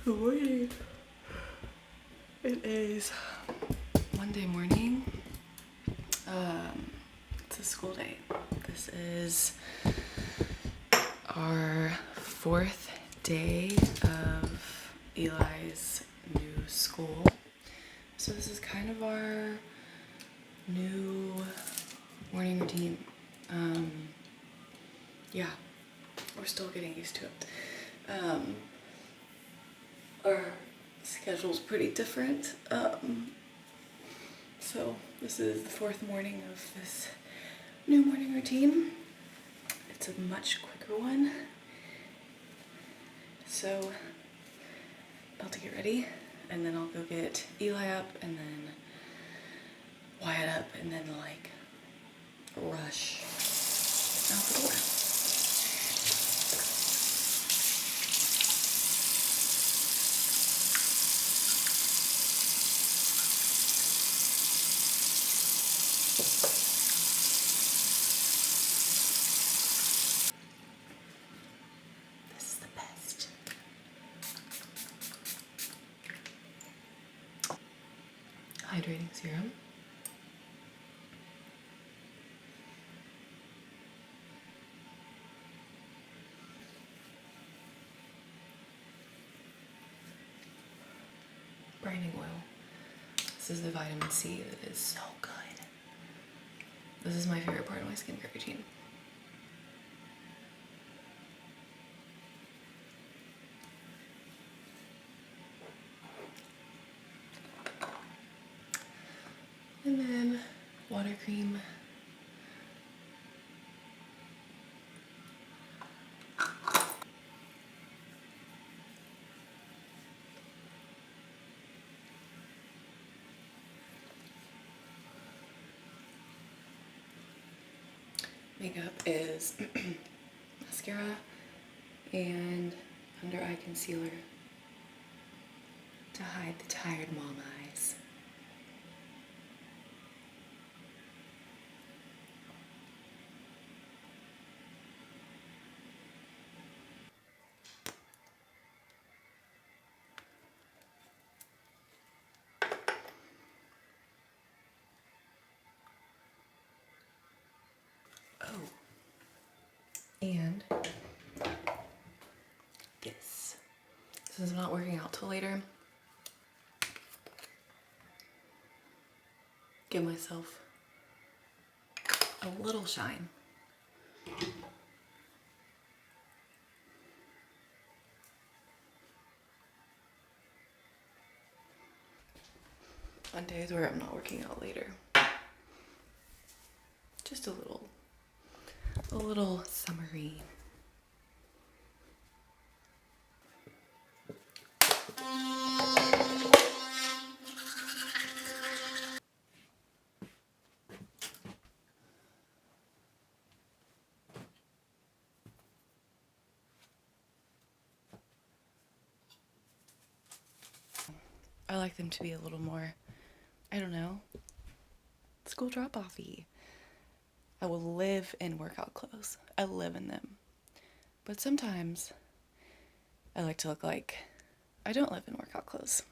Good morning. It is Monday morning. It's a school day. This is our fourth day of Eli's new school. So this is kind of our new morning routine. Yeah, we're still getting used to it. Our schedule's pretty different. So this is the fourth morning of this new morning routine. It's a much quicker one. So about to get ready, and then I'll go get Eli up and then Wyatt up and then like rush out the door. This is the best. Hydrating serum. Brightening oil. This is the vitamin C that is so good. This is my favorite part of my skincare routine. And then water cream. Makeup is mascara and under eye concealer to hide the tired mom eyes. Oh, and this is not working out till later. Give myself a little shine. On days where I'm not working out later. Just a little summery. I like them to be a little more, I don't know, school drop-off-y. I will live in workout clothes. I live in them. But sometimes I like to look like I don't live in workout clothes.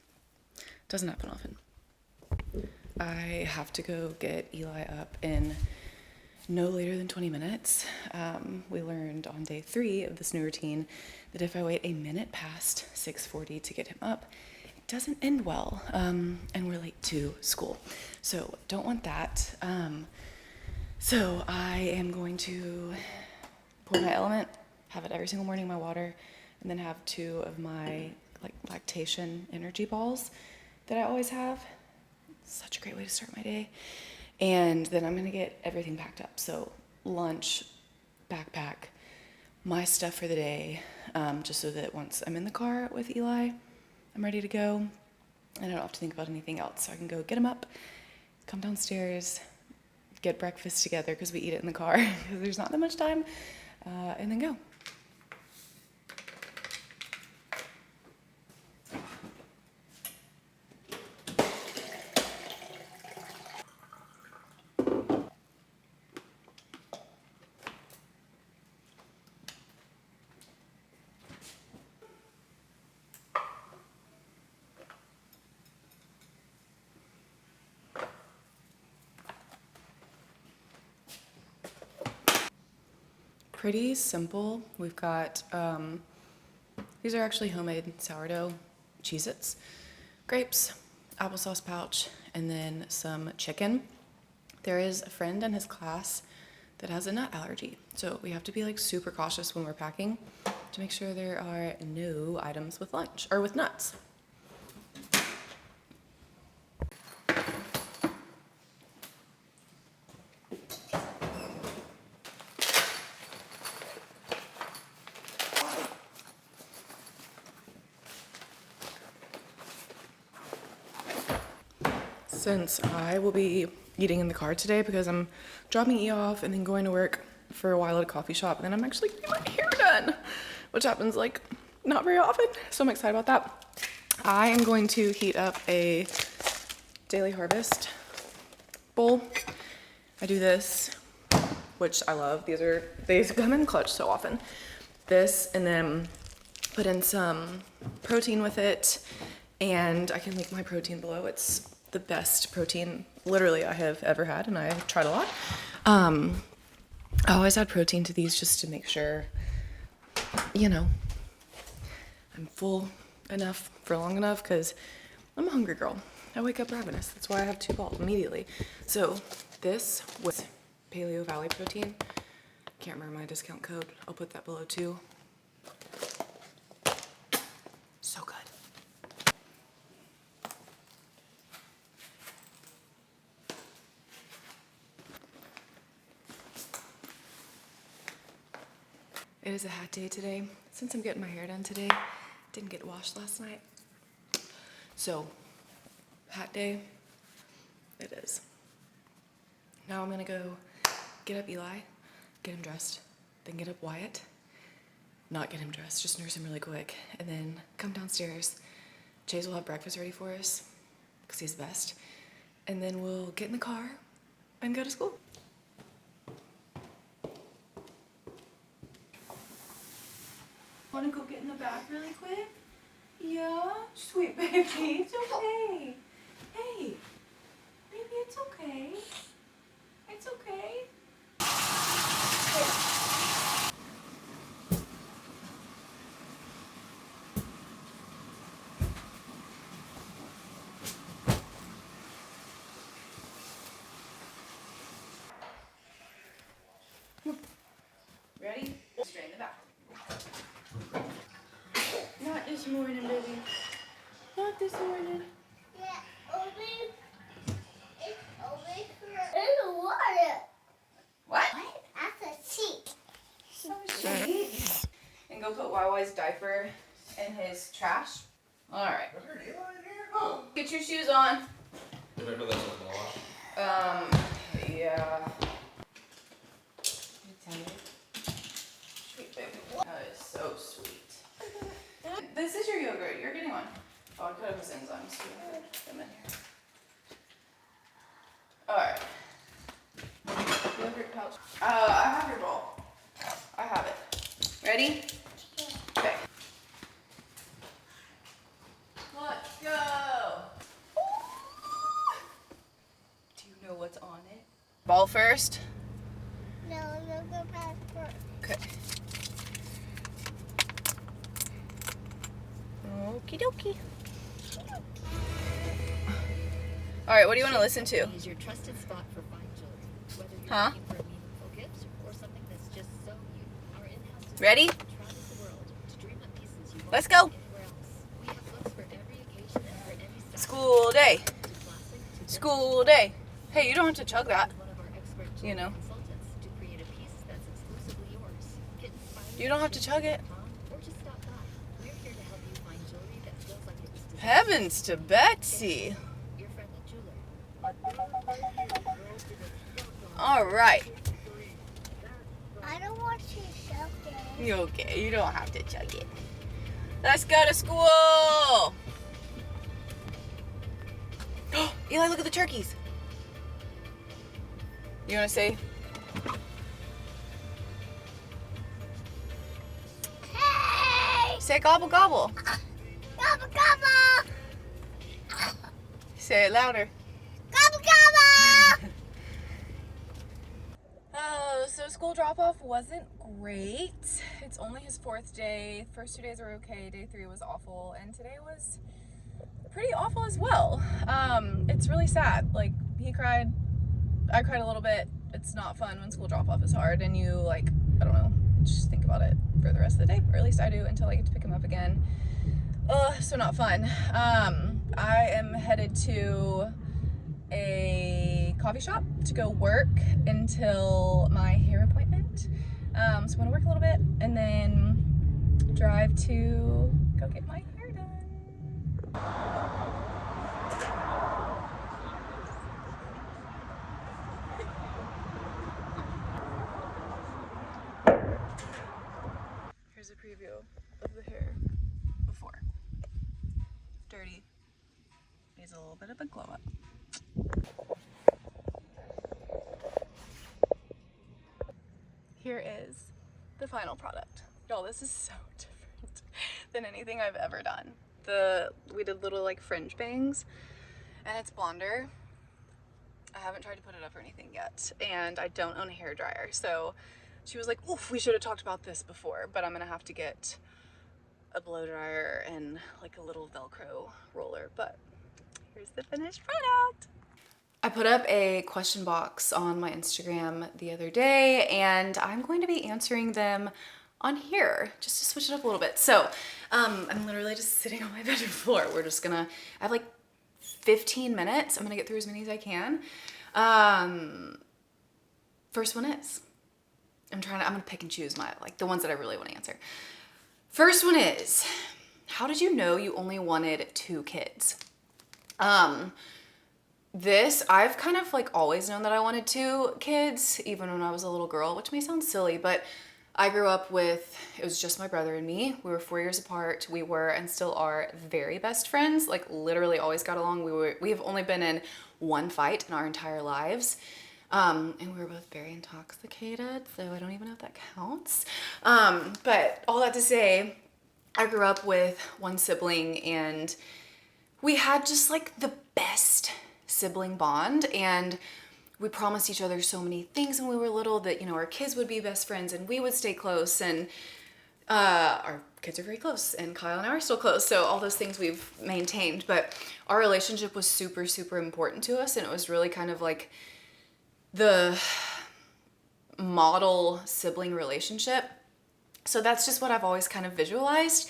Doesn't happen often. I have to go get Eli up in no later than 20 minutes. We learned on day 3 of this new routine that if I wait a minute past 6:40 to get him up, it doesn't end well, and we're late to school. So don't want that. So I am going to pour my Element, have it every single morning in my water, and then have 2 of my like lactation energy balls that I always have. Such a great way to start my day. And then I'm gonna get everything packed up. So lunch, backpack, my stuff for the day, just so that once I'm in the car with Eli, I'm ready to go. And I don't have to think about anything else. So I can go get him up, come downstairs, get breakfast together because we eat it in the car because there's not that much time, and then go. pretty simple. We've got, these are actually homemade sourdough Cheez-Its, grapes, applesauce pouch, and then some chicken. There is a friend in his class that has a nut allergy, so we have to be like super cautious when we're packing to make sure there are no items with lunch or with nuts. Since I will be eating in the car today because I'm dropping E off and then going to work for a while at a coffee shop, and then I'm actually getting my hair done, which happens like not very often, so I'm excited about that. I am going to heat up a Daily Harvest bowl. I do this, which I love. They come in clutch so often. This, and then put in some protein with it, and I can link my protein below. It's the best protein literally I have ever had, and I tried a lot. I always add protein to these just to make sure, you know, I'm full enough for long enough, because I'm a hungry girl. I wake up ravenous. That's why I have 2 balls immediately. So this was Paleo Valley protein. Can't remember my discount code. I'll put that below too. So good. It is a hat day today. Since I'm getting my hair done today, didn't get washed last night. So, hat day, it is. Now I'm gonna go get up Eli, get him dressed, then get up Wyatt, not get him dressed, just nurse him really quick, and then come downstairs. Chase will have breakfast ready for us, because he's the best. And then we'll get in the car and go to school. Want to go get in the bath really quick? Yeah? Sweet baby, it's okay. Hey, baby, it's okay. It's okay. Ready? Straight in the back. Not this morning, baby. Not this morning. Yeah, it's in the water. What? That's a sheep. So sweet. And go put YY's diaper in his trash. Alright. Get your shoes on. Remember that's not gonna wash? Yeah. Sweet baby. That is so sweet. This is your yogurt. You're getting one. Oh, I could have his enzymes too. Put them in here. Alright. Yogurt pouch. I have your bowl. I have it. Ready? Okay. Let's go. Do you know what's on it? Ball first? No, go past first. Okay. Okie dokie. Alright, what do you want to listen to? Is your trusted spot for fine jewelry. Whether you're Huh? looking for a meaningful gift or something that's just so you. Our in-house designers Ready? travel the world to dream up pieces you won't Let's go. find anywhere else. We have looks for every occasion and for any style. School day. To classic to School day. Hey, you don't have to chug that. one of our expert You know. consultants to create a piece that's exclusively yours. Get inspired You don't have to chug it. or just stop by. We're here to help you find jewelry that feels like it was designed. Heavens to Betsy. Your friendly jeweler. Alright. I don't want to show it. You okay? You don't have to chug it. Let's go to school. Eli, look at the turkeys. You want to say? Hey! Say gobble gobble. Gobble gobble! Say it louder. Gobble gobble! Oh, so school drop-off wasn't great. It's only his 4th day. First 2 days were okay. Day 3 was awful. And today was pretty awful as well. It's really sad. Like, he cried. I cried a little bit. It's not fun when school drop-off is hard and you, like, I don't know, just think about it for the rest of the day. Or at least I do until I get to pick him up again. Ugh, so not fun. I am headed to a coffee shop to go work until my hair appointment. So I'm gonna work a little bit and then drive to go get my hair done. Here's a preview of the hair before. Dirty. Needs a little bit of a glow up. Here is the final product. Y'all, this is so different than anything I've ever done. We did little like fringe bangs and it's blonder. I haven't tried to put it up or anything yet, and I don't own a hair dryer. So she was like, oof, we should have talked about this before, but I'm gonna have to get a blow dryer and like a little Velcro roller, but here's the finished product. I put up a question box on my Instagram the other day and I'm going to be answering them on here just to switch it up a little bit. So I'm literally just sitting on my bedroom floor. I have like 15 minutes. I'm gonna get through as many as I can. First one is, I'm gonna pick and choose the ones that I really want to answer. First one is, how did you know you only wanted 2 kids? I've kind of like always known that I wanted 2 kids, even when I was a little girl, which may sound silly, but I grew up with, it was just my brother and me. We were 4 years apart. We were and still are very best friends, like literally always got along. We have only been in one fight in our entire lives. And we were both very intoxicated, so I don't even know if that counts. But all that to say, I grew up with one sibling and we had just like the best sibling bond, and we promised each other so many things when we were little that, you know, our kids would be best friends and we would stay close, and our kids are very close and Kyle and I are still close, so all those things we've maintained. But our relationship was super, super important to us, and it was really kind of like the model sibling relationship. So that's just what I've always kind of visualized.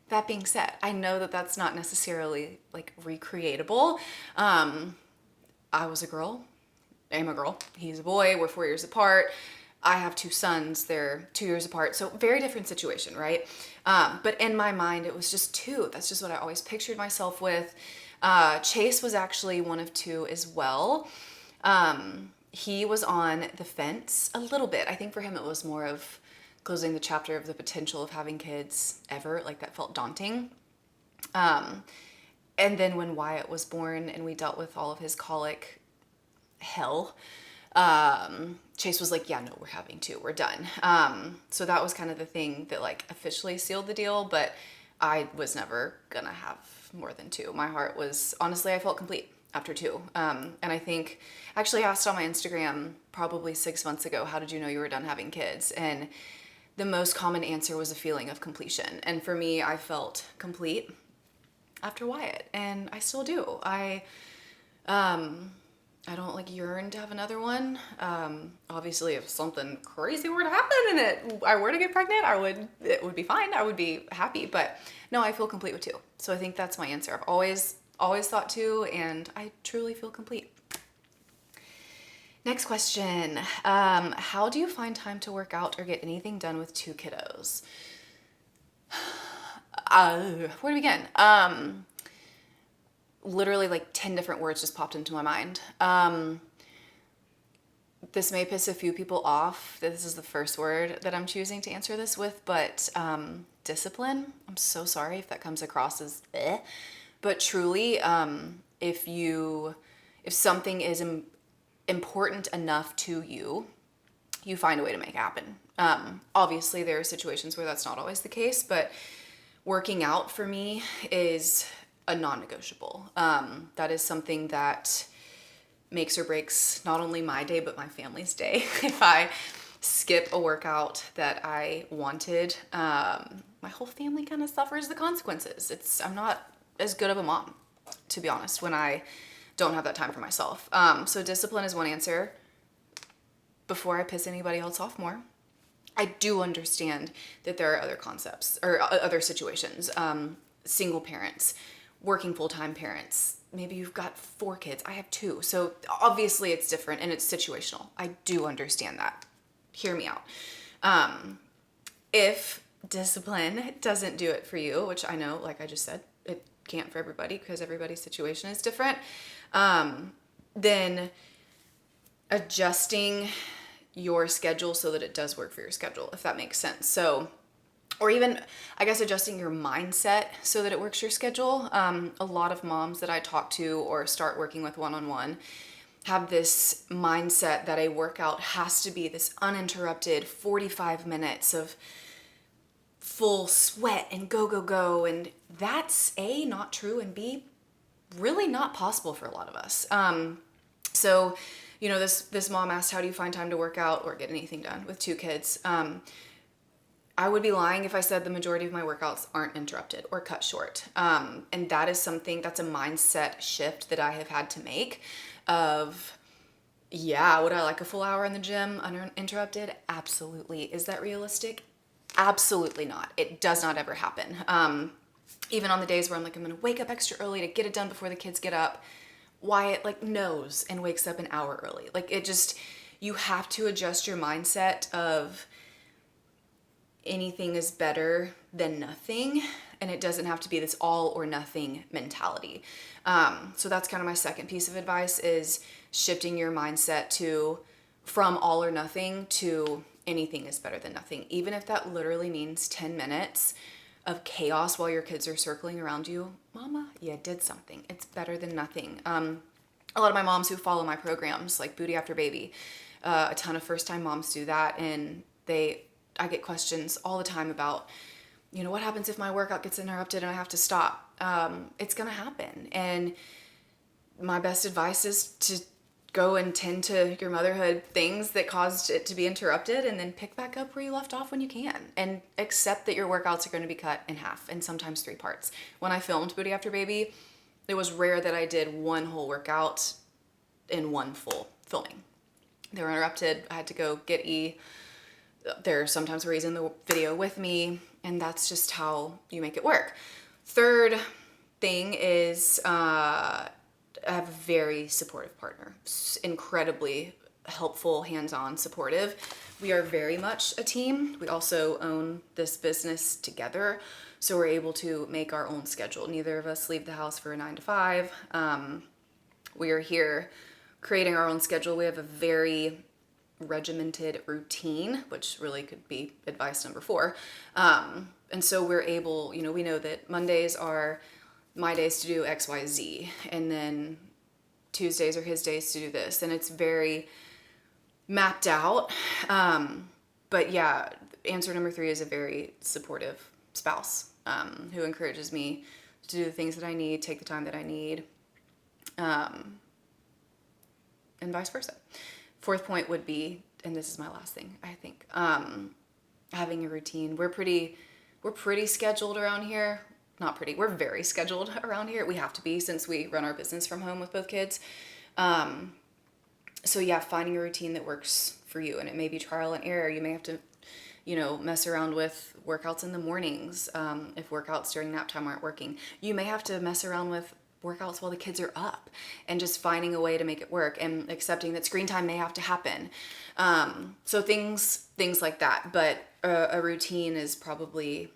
That being said, I know that that's not necessarily like recreatable. I was a girl, I'm a girl, he's a boy, we're 4 years apart. I have 2 sons, they're 2 years apart. So very different situation, right? But in my mind, it was just 2. That's just what I always pictured myself with. Chase was actually one of 2 as well. He was on the fence a little bit. I think for him, it was more of closing the chapter of the potential of having kids ever. Like, that felt daunting. And then when Wyatt was born and we dealt with all of his colic hell, Chase was like, yeah, no, we're having 2, we're done. So that was kind of the thing that like officially sealed the deal, but I was never gonna have more than 2. My heart was, honestly, I felt complete after 2. And I think, actually asked on my Instagram probably 6 months ago, how did you know you were done having kids? And the most common answer was a feeling of completion. And for me, I felt complete after Wyatt, and I still do. I don't like yearn to have another one. Obviously, if something crazy were to happen and I were to get pregnant, it would be fine. I would be happy, but no, I feel complete with 2. So I think that's my answer. I've always thought 2, and I truly feel complete. Next question. How do you find time to work out or get anything done with 2 kiddos? Where to begin? Literally like 10 different words just popped into my mind. This may piss a few people off. This is the first word that I'm choosing to answer this with, but discipline. I'm so sorry if that comes across as but truly, if something is important enough to you, you find a way to make it happen. Obviously, there are situations where that's not always the case, but working out for me is a non-negotiable. That is something that makes or breaks not only my day, but my family's day. skip a workout that I wanted, my whole family kind of suffers the consequences. I'm not as good of a mom, to be honest, when I don't have that time for myself. So discipline is one answer. Before I piss anybody else off more, I do understand that there are other concepts or other situations. Single parents, working full-time parents. Maybe you've got 4 kids. I have 2. So obviously it's different and it's situational. I do understand that. Hear me out. If discipline doesn't do it for you, which I know, like I just said, it can't for everybody because everybody's situation is different, then adjusting your schedule so that it does work for your schedule, if that makes sense. So, or even, I guess, adjusting your mindset so that it works your schedule. A lot of moms that I talk to or start working with one-on-one have this mindset that a workout has to be this uninterrupted 45 minutes of full sweat and go, go, go. And that's A, not true, and B, really not possible for a lot of us. So, you know, this mom asked, how do you find time to work out or get anything done with 2 kids? I would be lying if I said the majority of my workouts aren't interrupted or cut short. And that is something, that's a mindset shift that I have had to make of, yeah, would I like a full hour in the gym uninterrupted? Absolutely. Is that realistic? Absolutely not. It does not ever happen. Even on the days where I'm like, I'm going to wake up extra early to get it done before the kids get up, Wyatt like knows and wakes up an hour early. Like it just, you have to adjust your mindset of anything is better than nothing. And it doesn't have to be this all or nothing mentality. So that's kind of my second piece of advice is shifting your mindset from all or nothing to anything is better than nothing. Even if that literally means 10 minutes of chaos while your kids are circling around you, mama, you did something. It's better than nothing. A lot of my moms who follow my programs, like Booty After Baby, a ton of first-time moms do that, and I get questions all the time about, you know, what happens if my workout gets interrupted and I have to stop? It's gonna happen, and my best advice is to go and tend to your motherhood things that caused it to be interrupted and then pick back up where you left off when you can and accept that your workouts are going to be cut in half and sometimes 3 parts. When I filmed Booty After Baby, it was rare that I did one whole workout in one full filming. They were interrupted. I had to go get E. There sometimes where he's in the video with me, and that's just how you make it work. Third thing is I have a very supportive partner, incredibly helpful, hands-on, supportive. We are very much a team. We also own this business together, so we're able to make our own schedule. Neither of us leave the house for a 9 to 5. We are here creating our own schedule. We have a very regimented routine, which really could be advice number 4. And so we're able, you know, we know that Mondays are my days to do X, Y, Z, and then Tuesdays are his days to do this, and it's very mapped out. But yeah, answer number 3 is a very supportive spouse who encourages me to do the things that I need, take the time that I need, and vice versa. 4th point would be, and this is my last thing, I think, having a routine. We're pretty scheduled around here. Not pretty, we're very scheduled around here. We have to be since we run our business from home with both kids. So yeah, finding a routine that works for you, and it may be trial and error. You may have to, you know, mess around with workouts in the mornings if workouts during nap time aren't working. You may have to mess around with workouts while the kids are up and just finding a way to make it work and accepting that screen time may have to happen. So things like that, but a routine is probably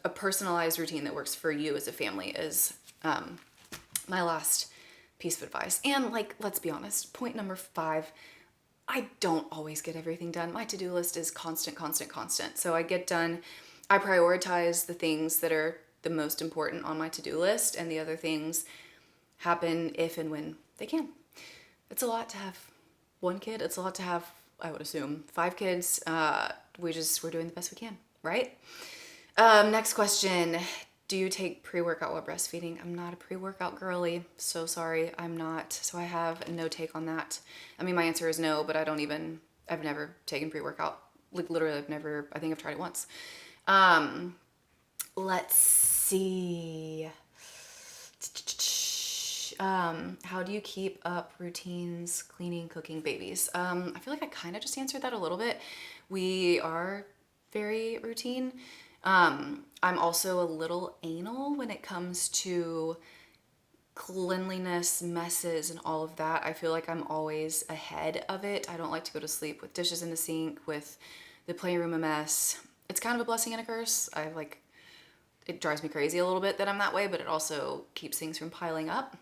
a personalized routine that works for you as a family is my last piece of advice. And like, let's be honest, point number 5, I don't always get everything done. My to-do list is constant. So I prioritize the things that are the most important on my to-do list, and the other things happen if and when they can. It's a lot to have 1 kid. It's a lot to have, I would assume, 5 kids. We're doing the best we can, right? Next question. Do you take pre-workout while breastfeeding? I'm not a pre-workout girly. So sorry, I'm not. So I have no take on that. I mean, my answer is no, but I've never taken pre-workout Like literally I think I've tried it once. Let's see. How do you keep up routines, cleaning, cooking, babies? I feel like I kind of just answered that a little bit. We are very routine. I'm also a little anal when it comes to cleanliness, messes, and all of that. I feel like I'm always ahead of it. I don't like to go to sleep with dishes in the sink, with the playroom a mess. It's kind of a blessing and a curse. It drives me crazy a little bit that I'm that way, but it also keeps things from piling up.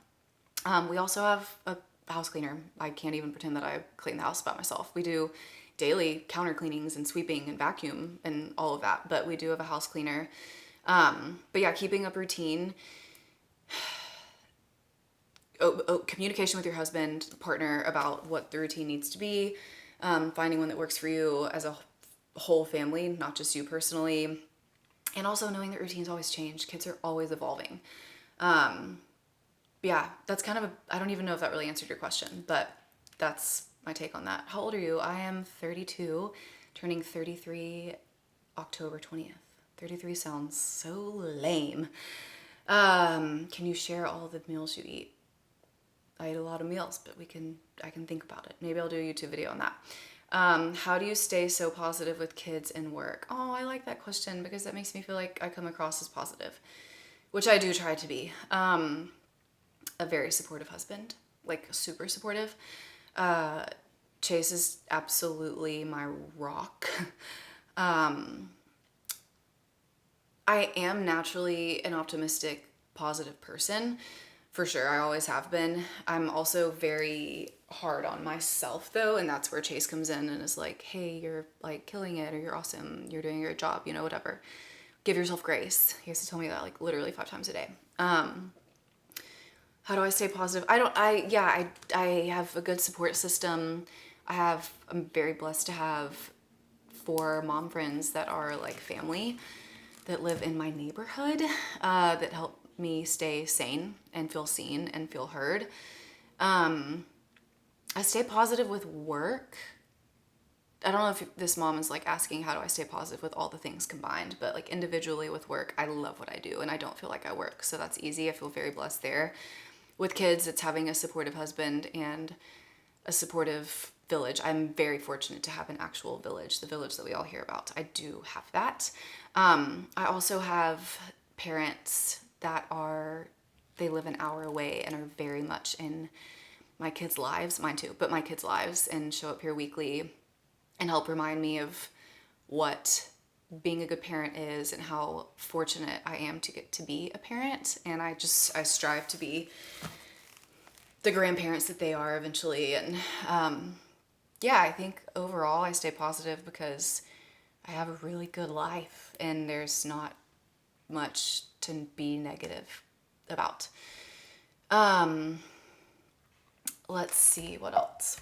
We also have a house cleaner. I can't even pretend that I clean the house by myself. We do daily counter cleanings and sweeping and vacuum and all of that, but we do have a house cleaner. But yeah, keeping up routine. Communication with your husband, partner about what the routine needs to be, finding one that works for you as a whole family, not just you personally, and also knowing that routines always change. Kids are always evolving. Yeah, that's kind of I don't even know if that really answered your question, but that's my take on that. How old are you? I am 32, turning 33 October 20th. 33 sounds so lame. Can you share all the meals you eat? I eat a lot of meals, but I can think about it. Maybe I'll do a YouTube video on that. How do you stay so positive with kids and work? Oh, I like that question because that makes me feel like I come across as positive, which I do try to be. A very supportive husband, like super supportive. Chase is absolutely my rock. I am naturally an optimistic, positive person. For sure, I always have been. I'm also very hard on myself though, and that's where Chase comes in and is like, hey, you're like killing it, or you're awesome, you're doing your job, you know, whatever. Give yourself grace. He has to tell me that like literally 5 times a day. How do I stay positive? I have a good support system. I'm very blessed to have 4 mom friends that are like family that live in my neighborhood, that help me stay sane and feel seen and feel heard. I stay positive with work. I don't know if this mom is like asking how do I stay positive with all the things combined, but like individually with work, I love what I do and I don't feel like I work. So that's easy. I feel very blessed there. With kids, it's having a supportive husband and a supportive village. I'm very fortunate to have an actual village, the village that we all hear about. I do have that. I also have parents that they live an hour away and are very much in my kids' lives, mine too, but my kids' lives, and show up here weekly and help remind me of what being a good parent is and how fortunate I am to get to be a parent. And I strive to be the grandparents that they are eventually. And yeah, I think overall I stay positive because I have a really good life and there's not much to be negative about. Let's see, what else?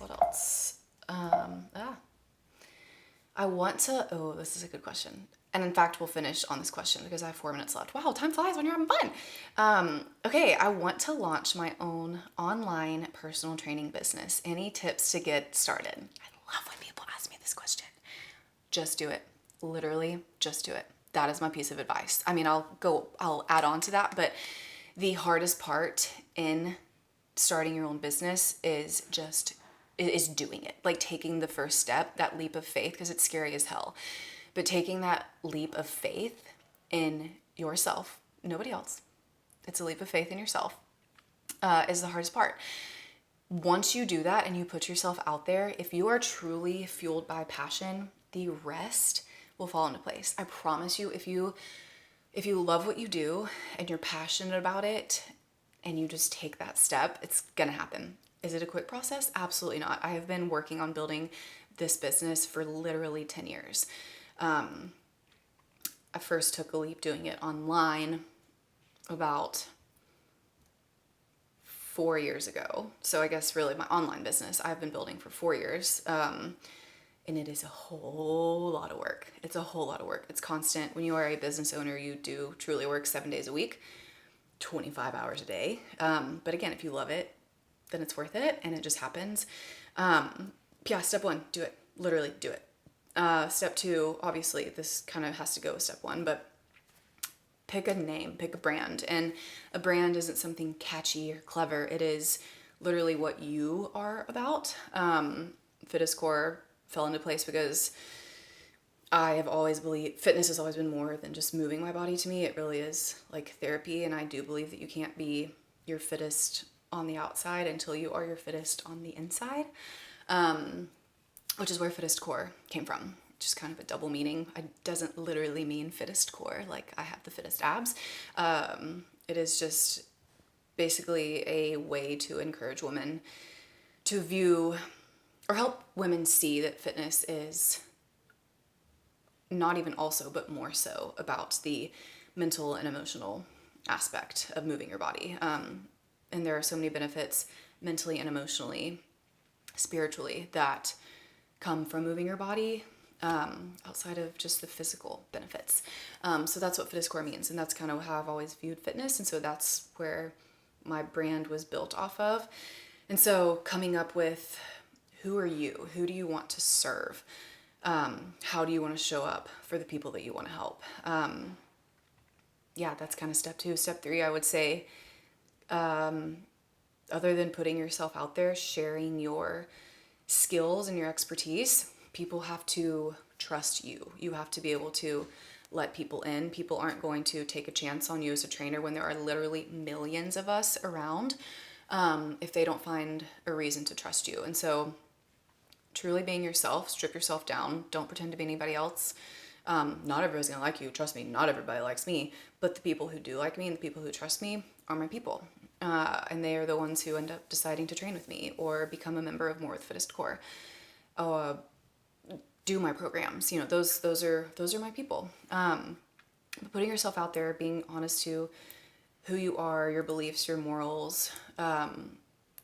This is a good question. And in fact, we'll finish on this question because I have 4 minutes left. Wow, time flies when you're having fun. Okay, I want to launch my own online personal training business. Any tips to get started? I love when people ask me this question. Just do it. Literally, just do it. That is my piece of advice. I mean, I'll add on to that, but the hardest part in starting your own business is doing it. Like taking the first step, that leap of faith, because it's scary as hell. But taking that leap of faith in yourself, nobody else. It's a leap of faith in yourself, is the hardest part. Once you do that and you put yourself out there, if you are truly fueled by passion, the rest will fall into place. I promise you, if you love what you do and you're passionate about it and you just take that step, it's gonna happen. Is it a quick process? Absolutely not. I have been working on building this business for literally 10 years. I first took a leap doing it online about 4 years ago. So I guess really my online business I've been building for 4 years. And it is a whole lot of work. It's a whole lot of work. It's constant. When you are a business owner, you do truly work 7 days a week, 25 hours a day. But again, if you love it, then it's worth it and it just happens. Yeah, step 1, do it. Literally do it. Step 2, obviously this kind of has to go with step 1, but pick a name, pick a brand. And a brand isn't something catchy or clever. It is literally what you are about. Fittest Core fell into place because I have always believed fitness has always been more than just moving my body to me. It really is like therapy. And I do believe that you can't be your fittest on the outside until you are your fittest on the inside, which is where Fittest Core came from. Just kind of a double meaning. It doesn't literally mean fittest core, like I have the fittest abs. It is just basically a way to encourage women to view or help women see that fitness is not even also, but more so about the mental and emotional aspect of moving your body. And there are so many benefits mentally and emotionally, spiritually, that come from moving your body outside of just the physical benefits. So that's what Fittest Core means. And that's kind of how I've always viewed fitness. And so that's where my brand was built off of. And so coming up with, who are you? Who do you want to serve? How do you want to show up for the people that you want to help? Yeah, that's kind of step 2. Step 3, I would say, other than putting yourself out there, sharing your skills and your expertise, people have to trust you. You have to be able to let people in. People aren't going to take a chance on you as a trainer when there are literally millions of us around, if they don't find a reason to trust you. And so truly being yourself, strip yourself down. Don't pretend to be anybody else. Not everybody's gonna like you. Trust me, not everybody likes me. But the people who do like me and the people who trust me are my people. And they are the ones who end up deciding to train with me or become a member of More with Fittest Core. Do my programs. You know, those are my people. Putting yourself out there, being honest to who you are, your beliefs, your morals, and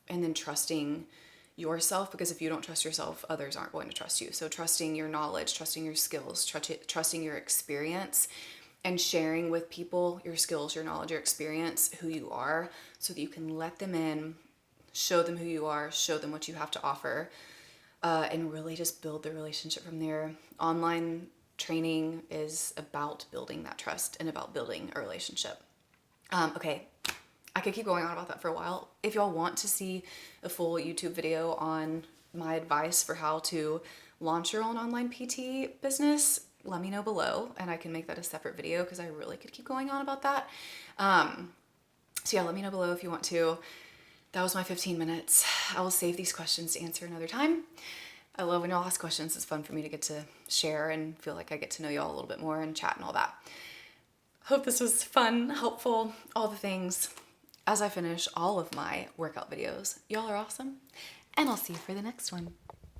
then trusting yourself, because if you don't trust yourself, others aren't going to trust you. So trusting your knowledge, trusting your skills, trusting your experience, and sharing with people your skills, your knowledge, your experience, who you are, so that you can let them in, show them who you are, show them what you have to offer, and really just build the relationship from there. Online training is about building that trust and about building a relationship. Okay, I could keep going on about that for a while. If y'all want to see a full YouTube video on my advice for how to launch your own online PT business, let me know below and I can make that a separate video, because I really could keep going on about that. So yeah, let me know below if you want to. That was my 15 minutes. I will save these questions to answer another time. I love when y'all ask questions. It's fun for me to get to share and feel like I get to know y'all a little bit more and chat and all that. Hope this was fun, helpful, all the things. As I finish all of my workout videos, y'all are awesome, and I'll see you for the next one.